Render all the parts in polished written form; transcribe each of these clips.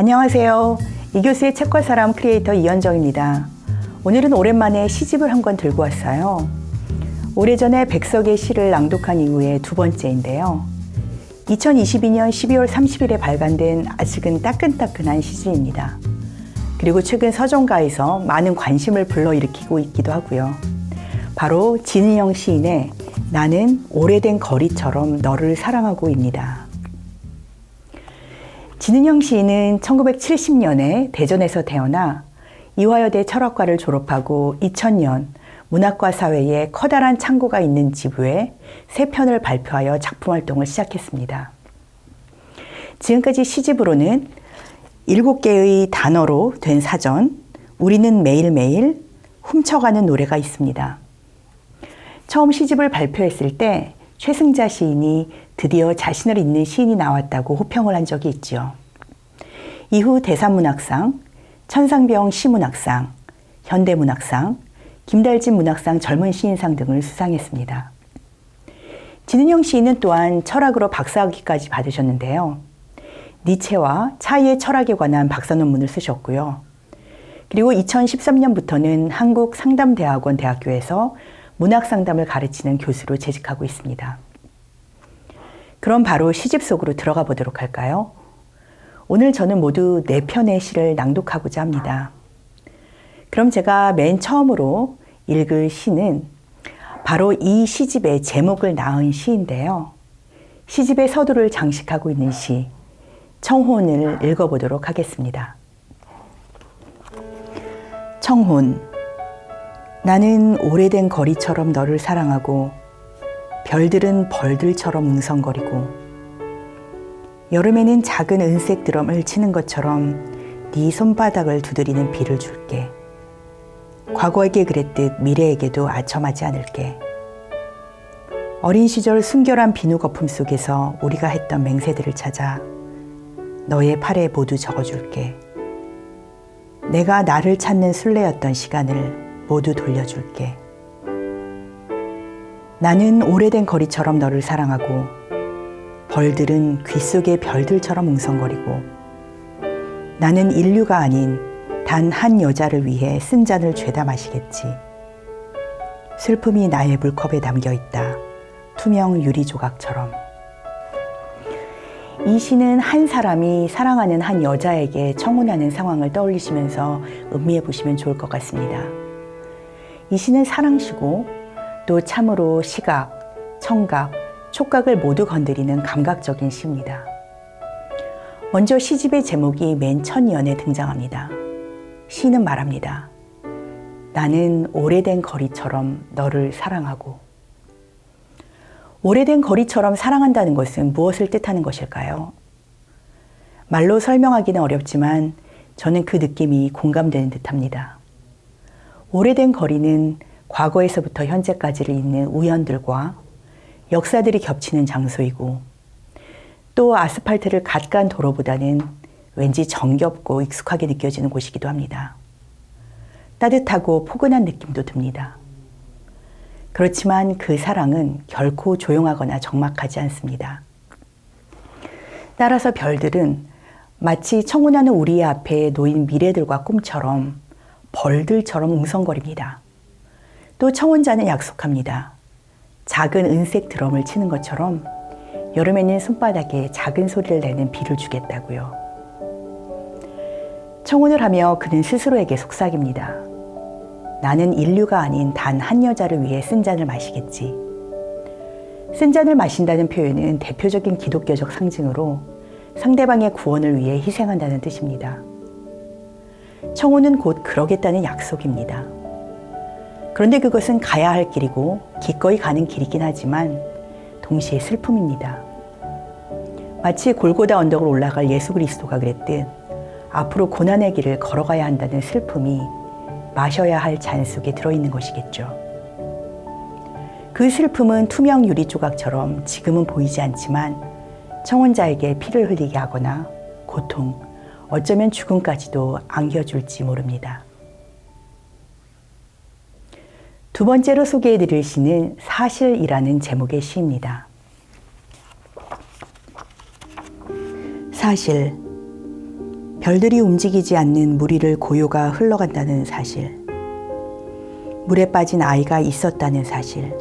안녕하세요. 이교수의 책과 사람 크리에이터 이현정입니다. 오늘은 오랜만에 시집을 한 권 들고 왔어요. 오래전에 백석의 시를 낭독한 이후에 두 번째인데요. 2022년 12월 30일에 발간된 아직은 따끈따끈한 시집입니다. 그리고 최근 서점가에서 많은 관심을 불러일으키고 있기도 하고요. 바로 진은영 시인의 나는 오래된 거리처럼 너를 사랑하고입니다. 진은영 시인은 1970년에 대전에서 태어나 이화여대 철학과를 졸업하고 2000년 문학과 사회에 커다란 창고가 있는 지부에 3편을 발표하여 작품 활동을 시작했습니다. 지금까지 시집으로는 7개의 단어로 된 사전, 우리는 매일매일, 훔쳐가는 노래가 있습니다. 처음 시집을 발표했을 때 최승자 시인이 드디어 자신을 잇는 시인이 나왔다고 호평을 한 적이 있지요. 이후 대산문학상, 천상병 시문학상, 현대문학상, 김달진 문학상 젊은 시인상 등을 수상했습니다. 진은영 시인은 또한 철학으로 박사학위까지 받으셨는데요. 니체와 차이의 철학에 관한 박사 논문을 쓰셨고요. 그리고 2013년부터는 한국상담대학원 대학교에서 문학상담을 가르치는 교수로 재직하고 있습니다. 그럼 바로 시집 속으로 들어가 보도록 할까요? 오늘 저는 모두 4편의 시를 낭독하고자 합니다. 그럼 제가 맨 처음으로 읽을 시는 바로 이 시집의 제목을 낳은 시인데요. 시집의 서두를 장식하고 있는 시, 청혼을 읽어보도록 하겠습니다. 청혼. 나는 오래된 거리처럼 너를 사랑하고 별들은 벌들처럼 웅성거리고 여름에는 작은 은색 드럼을 치는 것처럼 네 손바닥을 두드리는 비를 줄게. 과거에게 그랬듯 미래에게도 아첨하지 않을게. 어린 시절 순결한 비누 거품 속에서 우리가 했던 맹세들을 찾아 너의 팔에 모두 적어줄게. 내가 나를 찾는 순례였던 시간을 모두 돌려줄게. 나는 오래된 거리처럼 너를 사랑하고 벌들은 귀 속의 별들처럼 웅성거리고 나는 인류가 아닌 단 한 여자를 위해 쓴 잔을 죄다 마시겠지. 슬픔이 나의 물컵에 담겨있다. 투명 유리 조각처럼. 이 시는 한 사람이 사랑하는 한 여자에게 청혼하는 상황을 떠올리시면서 음미해 보시면 좋을 것 같습니다. 이 시는 사랑시고 또 참으로 시각, 청각, 촉각을 모두 건드리는 감각적인 시입니다. 먼저 시집의 제목이 맨 첫 연에 등장합니다. 시는 말합니다. 나는 오래된 거리처럼 너를 사랑하고. 오래된 거리처럼 사랑한다는 것은 무엇을 뜻하는 것일까요? 말로 설명하기는 어렵지만 저는 그 느낌이 공감되는 듯합니다. 오래된 거리는 과거에서부터 현재까지를 잇는 우연들과 역사들이 겹치는 장소이고 또 아스팔트를 갓 간 도로보다는 왠지 정겹고 익숙하게 느껴지는 곳이기도 합니다. 따뜻하고 포근한 느낌도 듭니다. 그렇지만 그 사랑은 결코 조용하거나 적막하지 않습니다. 따라서 별들은 마치 청혼하는 우리의 앞에 놓인 미래들과 꿈처럼 벌들처럼 웅성거립니다. 또 청혼자는 약속합니다. 작은 은색 드럼을 치는 것처럼 여름에는 손바닥에 작은 소리를 내는 비를 주겠다고요. 청혼을 하며 그는 스스로에게 속삭입니다. 나는 인류가 아닌 단 한 여자를 위해 쓴 잔을 마시겠지. 쓴 잔을 마신다는 표현은 대표적인 기독교적 상징으로 상대방의 구원을 위해 희생한다는 뜻입니다. 청혼은 곧 그러겠다는 약속입니다. 그런데 그것은 가야 할 길이고 기꺼이 가는 길이긴 하지만 동시에 슬픔입니다. 마치 골고다 언덕을 올라갈 예수 그리스도가 그랬듯 앞으로 고난의 길을 걸어가야 한다는 슬픔이 마셔야 할 잔 속에 들어있는 것이겠죠. 그 슬픔은 투명 유리 조각처럼 지금은 보이지 않지만 청혼자에게 피를 흘리게 하거나 고통, 어쩌면 죽음까지도 안겨줄지 모릅니다. 두 번째로 소개해드릴 시는 사실이라는 제목의 시입니다. 사실, 별들이 움직이지 않는 물 위를 고요가 흘러간다는 사실, 물에 빠진 아이가 있었다는 사실,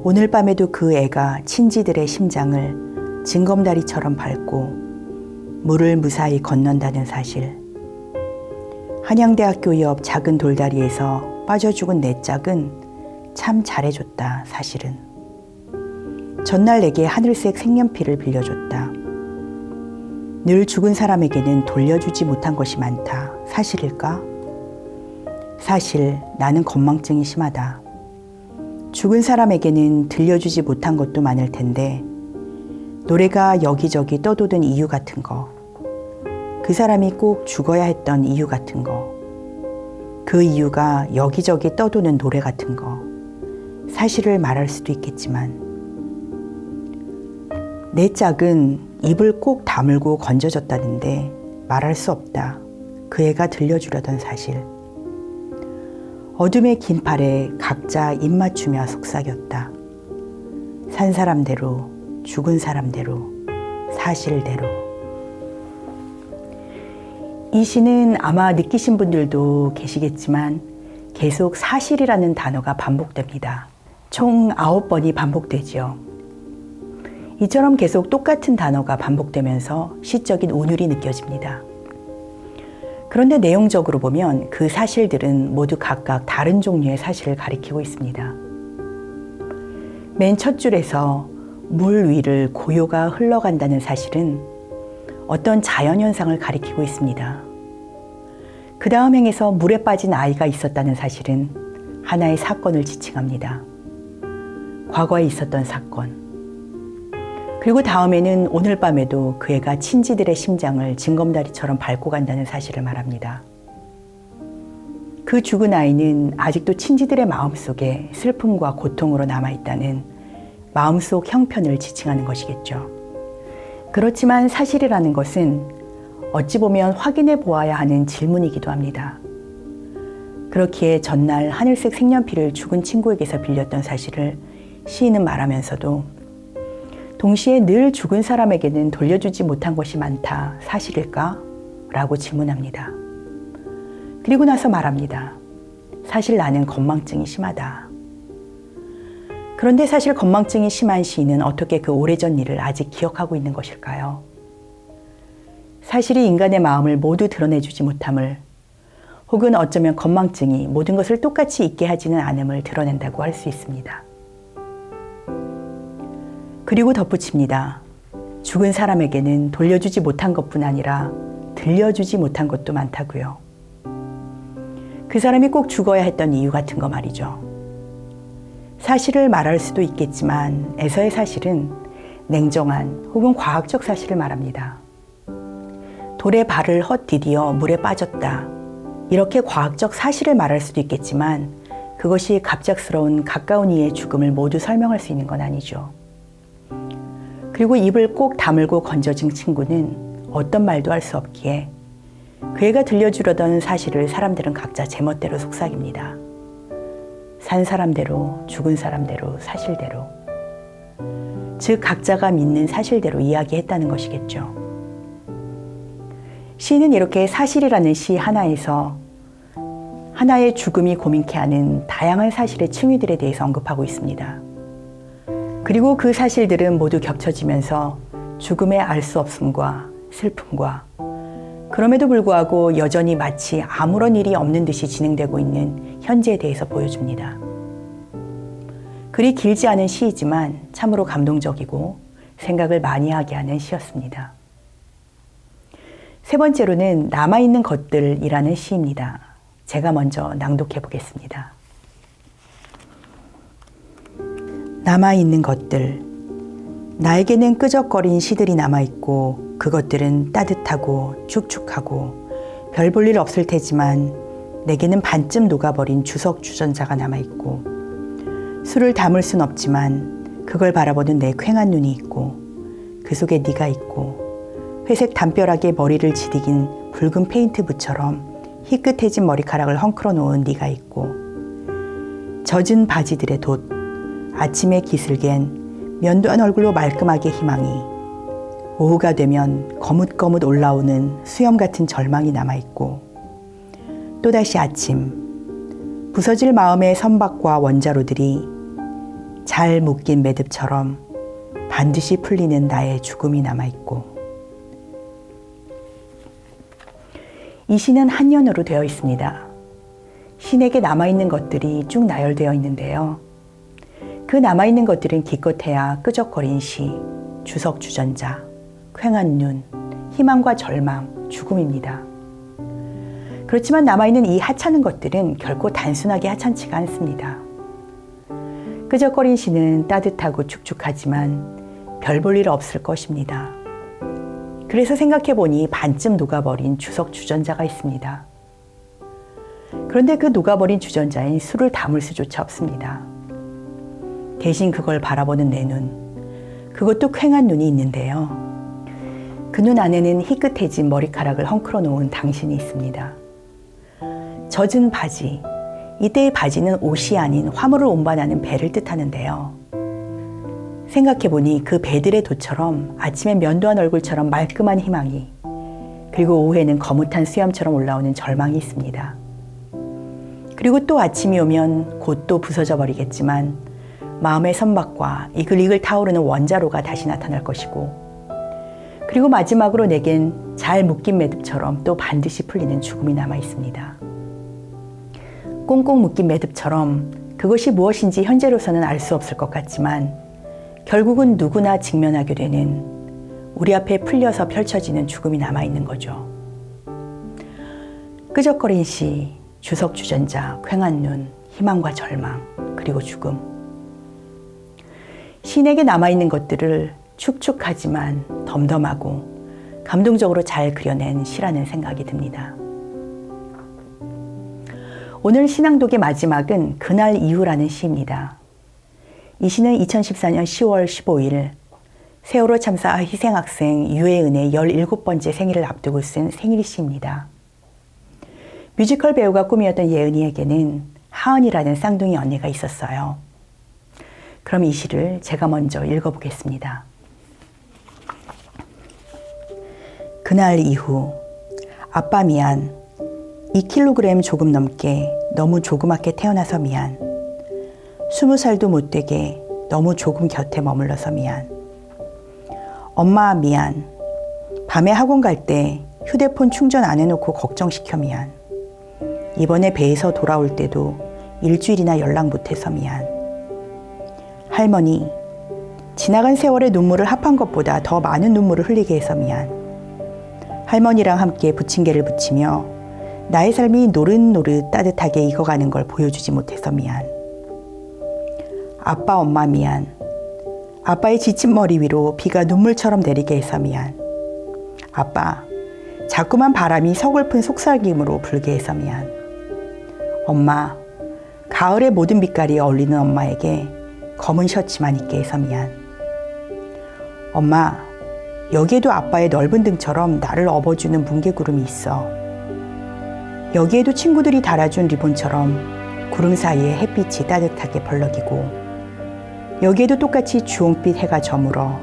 오늘 밤에도 그 애가 친지들의 심장을 징검다리처럼 밟고 물을 무사히 건넌다는 사실, 한양대학교 옆 작은 돌다리에서 빠져 죽은 내 짝은 참 잘해줬다 사실은. 전날 내게 하늘색 색연필을 빌려줬다. 늘 죽은 사람에게는 돌려주지 못한 것이 많다 사실일까? 사실 나는 건망증이 심하다. 죽은 사람에게는 들려주지 못한 것도 많을 텐데 노래가 여기저기 떠도는 이유 같은 거, 그 사람이 꼭 죽어야 했던 이유 같은 거, 그 이유가 여기저기 떠도는 노래 같은 거, 사실을 말할 수도 있겠지만 내 짝은 입을 꼭 다물고 건져졌다는데 말할 수 없다. 그 애가 들려주려던 사실. 어둠의 긴 팔에 각자 입 맞추며 속삭였다. 산 사람대로, 죽은 사람대로, 사실대로. 이 시는 아마 느끼신 분들도 계시겠지만 계속 사실이라는 단어가 반복됩니다. 총 9번이 반복되죠. 이처럼 계속 똑같은 단어가 반복되면서 시적인 운율이 느껴집니다. 그런데 내용적으로 보면 그 사실들은 모두 각각 다른 종류의 사실을 가리키고 있습니다. 맨 첫 줄에서 물 위를 고요가 흘러간다는 사실은 어떤 자연현상을 가리키고 있습니다. 그 다음 행에서 물에 빠진 아이가 있었다는 사실은 하나의 사건을 지칭합니다. 과거에 있었던 사건. 그리고 다음에는 오늘 밤에도 그 애가 친지들의 심장을 징검다리처럼 밟고 간다는 사실을 말합니다. 그 죽은 아이는 아직도 친지들의 마음속에 슬픔과 고통으로 남아있다는 마음속 형편을 지칭하는 것이겠죠. 그렇지만 사실이라는 것은 어찌 보면 확인해 보아야 하는 질문이기도 합니다. 그렇기에 전날 하늘색 색연필을 죽은 친구에게서 빌렸던 사실을 시인은 말하면서도 동시에 늘 죽은 사람에게는 돌려주지 못한 것이 많다 사실일까? 라고 질문합니다. 그리고 나서 말합니다. 사실 나는 건망증이 심하다. 그런데 사실 건망증이 심한 시인은 어떻게 그 오래전 일을 아직 기억하고 있는 것일까요? 사실이 인간의 마음을 모두 드러내주지 못함을, 혹은 어쩌면 건망증이 모든 것을 똑같이 있게 하지는 않음을 드러낸다고 할 수 있습니다. 그리고 덧붙입니다. 죽은 사람에게는 돌려주지 못한 것뿐 아니라 들려주지 못한 것도 많다고요. 그 사람이 꼭 죽어야 했던 이유 같은 거 말이죠. 사실을 말할 수도 있겠지만 에서의 사실은 냉정한 혹은 과학적 사실을 말합니다. 돌에 발을 헛디디어 물에 빠졌다. 이렇게 과학적 사실을 말할 수도 있겠지만 그것이 갑작스러운 가까운 이의 죽음을 모두 설명할 수 있는 건 아니죠. 그리고 입을 꼭 다물고 건져진 친구는 어떤 말도 할 수 없기에 그 애가 들려주려던 사실을 사람들은 각자 제멋대로 속삭입니다. 산 사람대로, 죽은 사람대로, 사실대로. 즉 각자가 믿는 사실대로 이야기했다는 것이겠죠. 시는 이렇게 사실이라는 시 하나에서 하나의 죽음이 고민케 하는 다양한 사실의 층위들에 대해서 언급하고 있습니다. 그리고 그 사실들은 모두 겹쳐지면서 죽음의 알 수 없음과 슬픔과 그럼에도 불구하고 여전히 마치 아무런 일이 없는 듯이 진행되고 있는 현재에 대해서 보여줍니다. 그리 길지 않은 시이지만 참으로 감동적이고 생각을 많이 하게 하는 시였습니다. 세 번째로는 남아있는 것들이라는 시입니다. 제가 먼저 낭독해 보겠습니다. 남아있는 것들. 나에게는 끄적거린 시들이 남아있고 그것들은 따뜻하고 축축하고 별 볼 일 없을 테지만 내게는 반쯤 녹아버린 주석 주전자가 남아있고 술을 담을 순 없지만 그걸 바라보는 내 퀭한 눈이 있고 그 속에 네가 있고 회색 담벼락에 머리를 지디긴 붉은 페인트붓처럼 희끗해진 머리카락을 헝클어 놓은 네가 있고 젖은 바지들의 돛 아침에 기슬갠 면도한 얼굴로 말끔하게 희망이 오후가 되면 거뭇거뭇 올라오는 수염 같은 절망이 남아있고 또다시 아침, 부서질 마음의 선박과 원자로들이 잘 묶인 매듭처럼 반드시 풀리는 나의 죽음이 남아있고 이 시는 한년으로 되어 있습니다. 신에게 남아있는 것들이 쭉 나열되어 있는데요. 그 남아있는 것들은 기껏해야 끄적거린 시, 주석주전자, 퀭한 눈, 희망과 절망, 죽음입니다. 그렇지만 남아있는 이 하찮은 것들은 결코 단순하게 하찮지가 않습니다. 끄적거린 시는 따뜻하고 축축하지만 별 볼 일 없을 것입니다. 그래서 생각해보니 반쯤 녹아버린 주석주전자가 있습니다. 그런데 그 녹아버린 주전자엔 술을 담을 수조차 없습니다. 대신 그걸 바라보는 내 눈, 그것도 퀭한 눈이 있는데요. 그 눈 안에는 희끗해진 머리카락을 헝클어 놓은 당신이 있습니다. 젖은 바지, 이때의 바지는 옷이 아닌 화물을 운반하는 배를 뜻하는데요. 생각해보니 그 배들의 도처럼 아침에 면도한 얼굴처럼 말끔한 희망이, 그리고 오후에는 거뭇한 수염처럼 올라오는 절망이 있습니다. 그리고 또 아침이 오면 곧 또 부서져 버리겠지만 마음의 선박과 이글이글 타오르는 원자로가 다시 나타날 것이고, 그리고 마지막으로 내겐 잘 묶인 매듭처럼 또 반드시 풀리는 죽음이 남아 있습니다. 꽁꽁 묶인 매듭처럼 그것이 무엇인지 현재로서는 알 수 없을 것 같지만 결국은 누구나 직면하게 되는 우리 앞에 풀려서 펼쳐지는 죽음이 남아있는 거죠. 끄적거린 시, 주석주전자, 퀭한 눈, 희망과 절망, 그리고 죽음. 신에게 남아있는 것들을 축축하지만 덤덤하고 감동적으로 잘 그려낸 시라는 생각이 듭니다. 오늘 신앙독의 마지막은 그날 이후라는 시입니다. 이 시는 2014년 10월 15일 세월호 참사 희생학생 유해은의 17번째 생일을 앞두고 쓴 생일시입니다. 뮤지컬 배우가 꿈이었던 예은이에게는 하은이라는 쌍둥이 언니가 있었어요. 그럼 이 시를 제가 먼저 읽어보겠습니다. 그날 이후. 아빠 미안. 2kg 조금 넘게 너무 조그맣게 태어나서 미안. 20살도 못 되게 너무 조금 곁에 머물러서 미안. 엄마 미안. 밤에 학원 갈 때 휴대폰 충전 안 해놓고 걱정시켜 미안. 이번에 배에서 돌아올 때도 일주일이나 연락 못해서 미안. 할머니, 지나간 세월의 눈물을 합한 것보다 더 많은 눈물을 흘리게 해서 미안. 할머니랑 함께 부침개를 부치며 나의 삶이 노릇노릇 따뜻하게 익어가는 걸 보여주지 못해서 미안. 아빠, 엄마 미안. 아빠의 지친 머리 위로 비가 눈물처럼 내리게 해서 미안. 아빠, 자꾸만 바람이 서글픈 속삭임으로 불게 해서 미안. 엄마, 가을의 모든 빛깔이 어울리는 엄마에게 검은 셔츠만 입게 해서 미안. 엄마, 여기에도 아빠의 넓은 등처럼 나를 업어주는 뭉게구름이 있어. 여기에도 친구들이 달아준 리본처럼 구름 사이에 햇빛이 따뜻하게 벌럭이고, 여기에도 똑같이 주홍빛 해가 저물어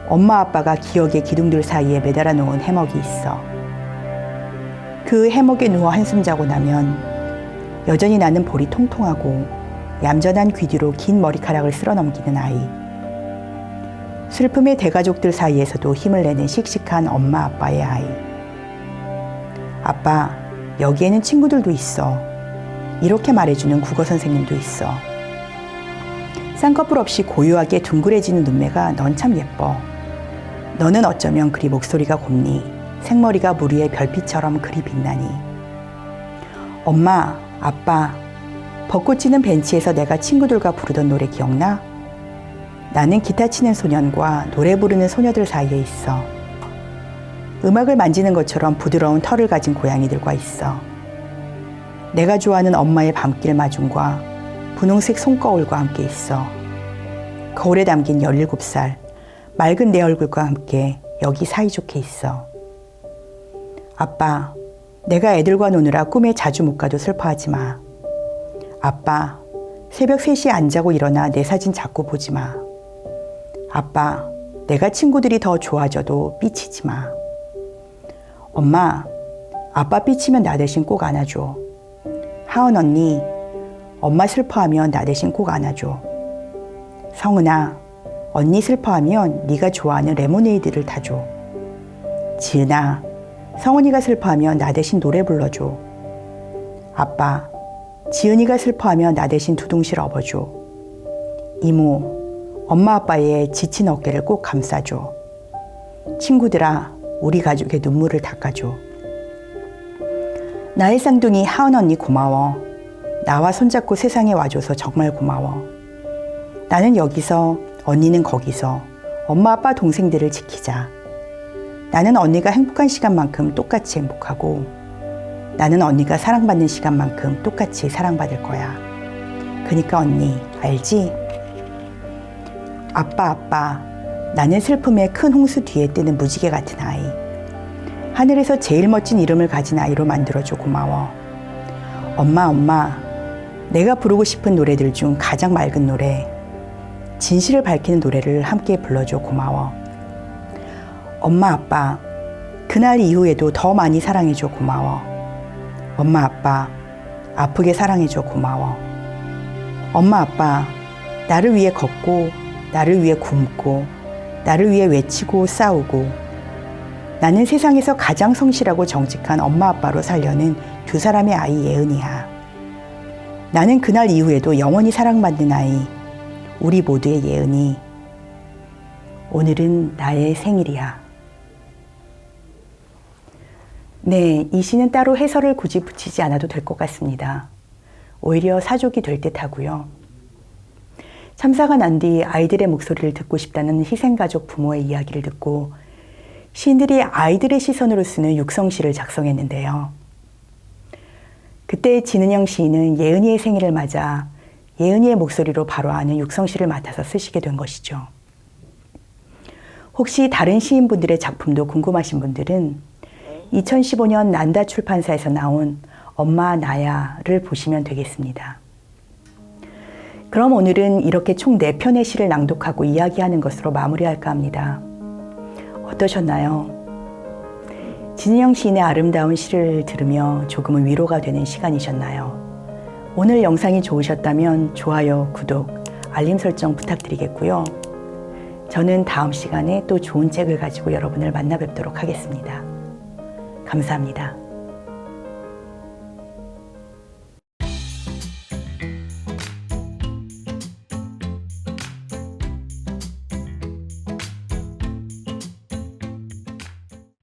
엄마 아빠가 기억의 기둥들 사이에 매달아 놓은 해먹이 있어. 그 해먹에 누워 한숨 자고 나면 여전히 나는 볼이 통통하고 얌전한 귀 뒤로 긴 머리카락을 쓸어 넘기는 아이. 슬픔의 대가족들 사이에서도 힘을 내는 씩씩한 엄마 아빠의 아이. 아빠, 여기에는 친구들도 있어. 이렇게 말해주는 국어 선생님도 있어. 쌍꺼풀 없이 고요하게 둥그레지는 눈매가 넌 참 예뻐. 너는 어쩌면 그리 목소리가 곱니 생머리가 물 위의 별빛처럼 그리 빛나니. 엄마, 아빠, 벚꽃 지는 벤치에서 내가 친구들과 부르던 노래 기억나? 나는 기타 치는 소년과 노래 부르는 소녀들 사이에 있어. 음악을 만지는 것처럼 부드러운 털을 가진 고양이들과 있어. 내가 좋아하는 엄마의 밤길 마중과 분홍색 손거울과 함께 있어. 거울에 담긴 17살 맑은 내 얼굴과 함께 여기 사이좋게 있어. 아빠, 내가 애들과 노느라 꿈에 자주 못 가도 슬퍼하지 마. 아빠, 새벽 3시에 안 자고 일어나 내 사진 자꾸 보지 마. 아빠, 내가 친구들이 더 좋아져도 삐치지 마. 엄마, 아빠 삐치면 나 대신 꼭 안아줘. 하은 언니, 엄마 슬퍼하면 나 대신 꼭 안아줘. 성은아, 언니 슬퍼하면 네가 좋아하는 레모네이드를 타줘. 지은아, 성은이가 슬퍼하면 나 대신 노래 불러줘. 아빠, 지은이가 슬퍼하면 나 대신 두둥실 업어줘. 이모, 엄마 아빠의 지친 어깨를 꼭 감싸줘. 친구들아, 우리 가족의 눈물을 닦아줘. 나의 쌍둥이 하은 언니 고마워. 나와 손잡고 세상에 와줘서 정말 고마워. 나는 여기서, 언니는 거기서 엄마 아빠 동생들을 지키자. 나는 언니가 행복한 시간만큼 똑같이 행복하고 나는 언니가 사랑받는 시간만큼 똑같이 사랑받을 거야. 그니까 언니, 알지? 아빠, 나는 슬픔의 큰 홍수 뒤에 뜨는 무지개 같은 아이. 하늘에서 제일 멋진 이름을 가진 아이로 만들어줘 고마워. 엄마, 내가 부르고 싶은 노래들 중 가장 맑은 노래, 진실을 밝히는 노래를 함께 불러줘 고마워. 엄마, 아빠, 그날 이후에도 더 많이 사랑해줘 고마워. 엄마, 아빠, 아프게 사랑해줘 고마워. 엄마, 아빠, 나를 위해 걷고, 나를 위해 굶고, 나를 위해 외치고 싸우고, 나는 세상에서 가장 성실하고 정직한 엄마, 아빠로 살려는 두 사람의 아이 예은이야. 나는 그날 이후에도 영원히 사랑받는 아이, 우리 모두의 예은이. 오늘은 나의 생일이야. 네, 이 시는 따로 해설을 굳이 붙이지 않아도 될 것 같습니다. 오히려 사족이 될 듯하고요. 참사가 난 뒤 아이들의 목소리를 듣고 싶다는 희생가족 부모의 이야기를 듣고 시인들이 아이들의 시선으로 쓰는 육성시를 작성했는데요. 그때 진은영 시인은 예은이의 생일을 맞아 예은이의 목소리로 바로 아는 육성시를 맡아서 쓰시게 된 것이죠. 혹시 다른 시인분들의 작품도 궁금하신 분들은 2015년 난다 출판사에서 나온 엄마 나야를 보시면 되겠습니다. 그럼 오늘은 이렇게 총 4편의 시를 낭독하고 이야기하는 것으로 마무리할까 합니다. 어떠셨나요? 진은영 시인의 아름다운 시를 들으며 조금은 위로가 되는 시간이셨나요? 오늘 영상이 좋으셨다면 좋아요, 구독, 알림 설정 부탁드리겠고요. 저는 다음 시간에 또 좋은 책을 가지고 여러분을 만나 뵙도록 하겠습니다. 감사합니다.